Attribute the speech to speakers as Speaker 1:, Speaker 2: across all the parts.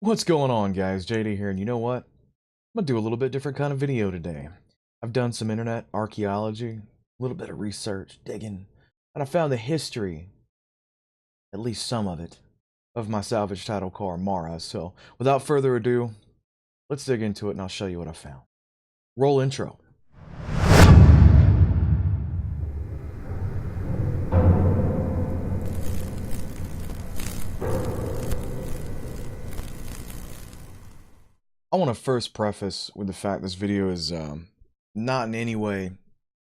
Speaker 1: What's going on, guys? JD here, and you know what? I'm gonna do a little bit different kind of video today. I've done some internet archaeology, a little bit of research, digging, and I found the history, at least some of it, of my salvage title car, Mara. So, without further ado, let's dig into it and I'll show you what I found. Roll intro. I want to first preface with the fact this video is not in any way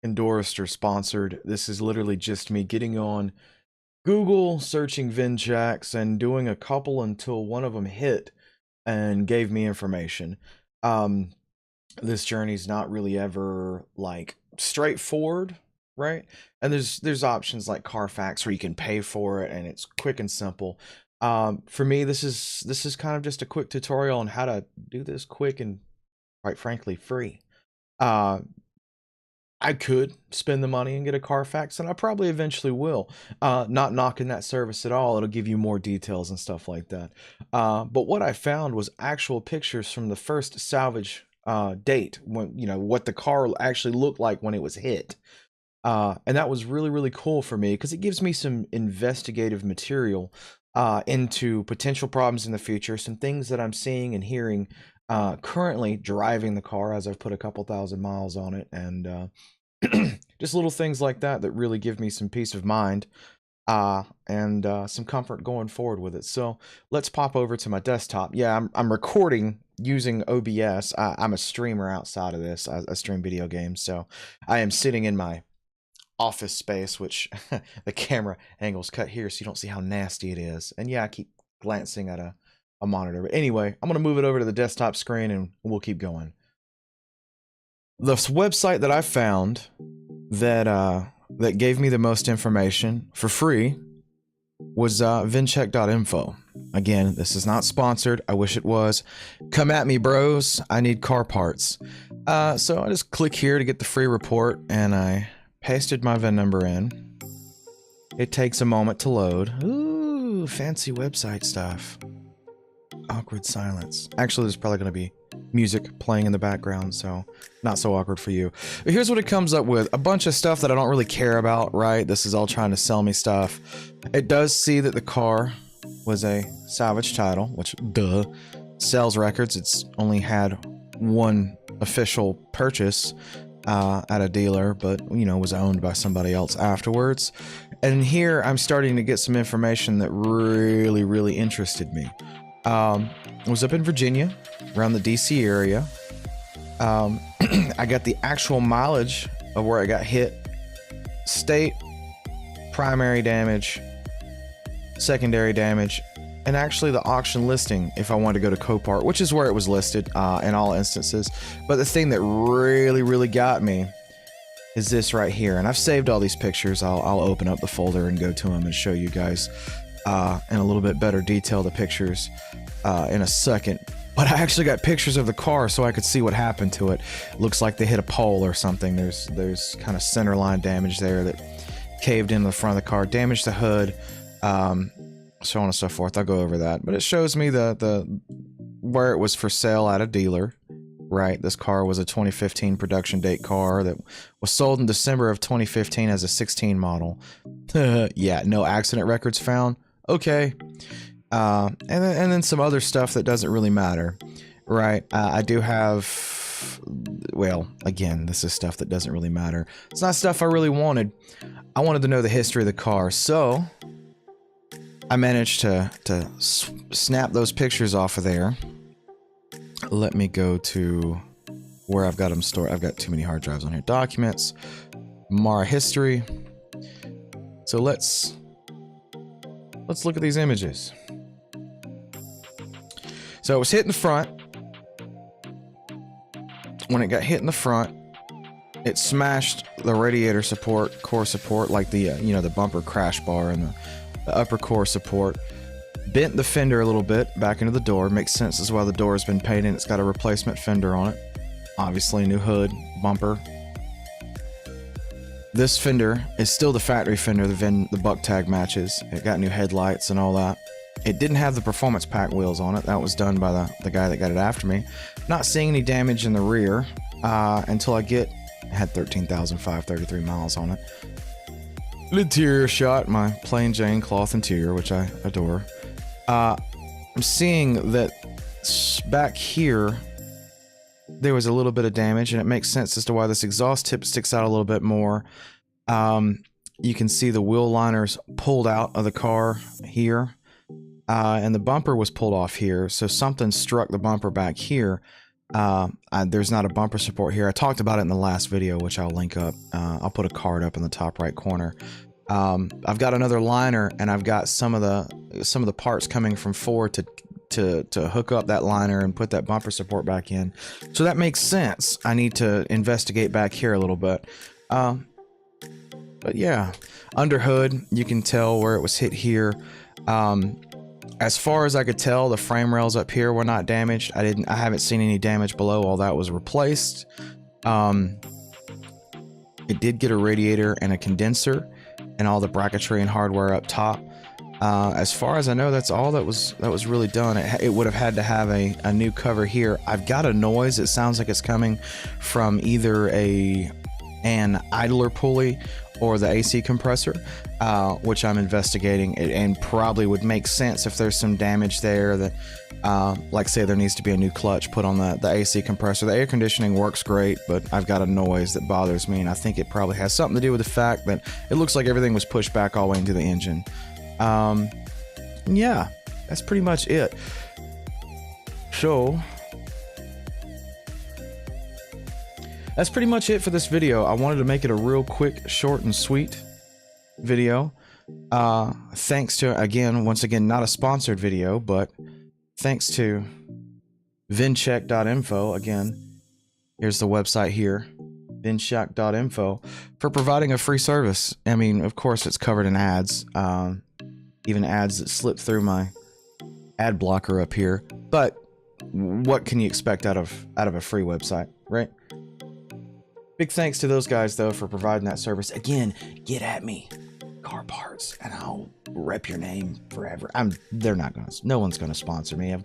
Speaker 1: endorsed or sponsored. This is literally just me getting on Google, searching VIN checks, and doing a couple until one of them hit and gave me information. This journey's not really ever like straightforward, right? And there's options like Carfax where you can pay for it and it's quick and simple. For me, this is kind of just a quick tutorial on how to do this quick and, quite frankly, free. I could spend the money and get a Carfax, and I probably eventually will. Not knocking that service at all. It'll give you more details and stuff like that. But what I found was actual pictures from the first salvage date, when, you know, what the car actually looked like when it was hit. And that was really, really cool for me because it gives me some investigative material into potential problems in the future, some things that I'm seeing and hearing currently driving the car as I've put a couple thousand miles on it, and just little things like that that really give me some peace of mind and some comfort going forward with it. So let's pop over to my desktop. Yeah, I'm recording using OBS. I'm a streamer outside of this. I stream video games, so I am sitting in my office space, which the camera angle's cut here so you don't see how nasty it is. And yeah, I keep glancing at a monitor. But anyway, I'm going to move it over to the desktop screen and we'll keep going. The website that I found that that gave me the most information for free was VinCheck.info. Again, this is not sponsored. I wish it was. Come at me, bros. I need car parts. So I just click here to get the free report, and I pasted my VIN number in. It takes a moment to load. Ooh, fancy website stuff. Awkward silence. Actually, there's probably going to be music playing in the background, so not so awkward for you. But here's what it comes up with. A bunch of stuff that I don't really care about, right? This is all trying to sell me stuff. It does see that the car was a salvage title, which, duh. Sales records, it's only had one official purchase at a dealer, but you know, was owned by somebody else afterwards. And here I'm starting to get some information that really interested me. I was up in Virginia, around the DC area. I got the actual mileage of where I got hit, state, primary damage, secondary damage, and actually the auction listing if I wanted to go to Copart, which is where it was listed in all instances. But the thing that really got me is this right here. And I've saved all these pictures. I'll open up the folder and go to them and show you guys in a little bit better detail the pictures in a second. But I actually got pictures of the car so I could see what happened to it. Looks like they hit a pole or something. There's kind of center line damage there that caved into the front of the car, damaged the hood, so on and so forth. I'll go over that, but it shows me the where it was for sale at a dealer, right? This car was a 2015 production date car that was sold in December of 2015 as a 16 model. Yeah, no accident records found. Okay. And then some other stuff that doesn't really matter, right? I do have, well, again, this is stuff that doesn't really matter. It's not stuff I really wanted. I wanted to know the history of the car, so I managed to snap those pictures off of there. Let me go to where I've got them stored. I've got too many hard drives on here. Documents, Mara history. So let's look at these images. So it was hit in the front. When it got hit in the front, it smashed the radiator support, core support, like the you know, the bumper crash bar and the upper core support. Bent the fender a little bit back into the door. Makes sense as well. The door has been painted. It's got a replacement fender on it. Obviously, new hood, bumper. This fender is still the factory fender. The buck tag matches. It got new headlights and all that. It didn't have the performance pack wheels on it. That was done by the guy that got it after me. Not seeing any damage in the rear until it had 13,533 miles on it. Interior shot, my plain Jane cloth interior, which I adore. I'm seeing that back here there was a little bit of damage, and it makes sense as to why this exhaust tip sticks out a little bit more. You can see the wheel liners pulled out of the car here, and the bumper was pulled off here, so something struck the bumper back here. There's not a bumper support here. I talked about it in the last video, which I'll link up. I'll put a card up in the top right corner. I've got another liner, and I've got some of the parts coming from Ford to hook up that liner and put that bumper support back in. So that makes sense. I need to investigate back here a little bit. But yeah, under hood, you can tell where it was hit here. As far as I could tell, the frame rails up here were not damaged. I haven't seen any damage below. All that was replaced. It did get a radiator and a condenser and all the bracketry and hardware up top. As far as I know, that's all that was really done. It would have had to have a new cover here. I've got a noise. It sounds like it's coming from either an idler pulley or the AC compressor, which I'm investigating, and probably would make sense if there's some damage there that, like say there needs to be a new clutch put on the AC compressor. The air conditioning works great, but I've got a noise that bothers me, and I think it probably has something to do with the fact that it looks like everything was pushed back all the way into the engine. Yeah, that's pretty much it. So that's pretty much it for this video. I wanted to make it a real quick, short and sweet video. Thanks to, once again, not a sponsored video, but thanks to VinCheck.info. Again, here's the website here, VinCheck.info, for providing a free service. I mean, of course, it's covered in ads, even ads that slip through my ad blocker up here. But what can you expect out of a free website, right? Big thanks to those guys, though, for providing that service. Again, get at me, car parts, and I'll rep your name forever. No one's gonna sponsor me.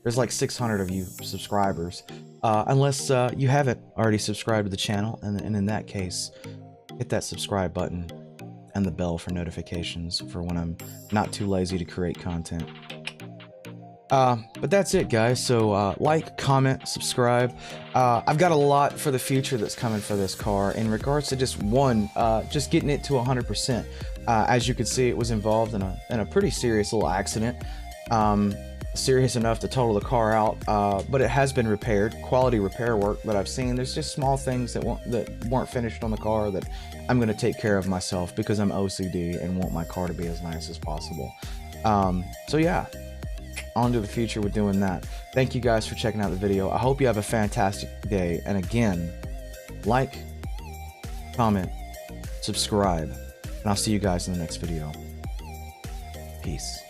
Speaker 1: There's like 600 of you subscribers, unless you haven't already subscribed to the channel, and in that case, hit that subscribe button and the bell for notifications for when I'm not too lazy to create content. But that's it, guys. So like, comment, subscribe. I've got a lot for the future that's coming for this car in regards to just getting it to 100%. As you can see, it was involved in a pretty serious little accident, serious enough to total the car out, but it has been repaired. Quality repair work that I've seen. There's just small things that weren't finished on the car that I'm going to take care of myself because I'm OCD and want my car to be as nice as possible. So yeah, on to the future with doing that. Thank you guys for checking out the video. I hope you have a fantastic day. And again, like, comment, subscribe, and I'll see you guys in the next video. Peace.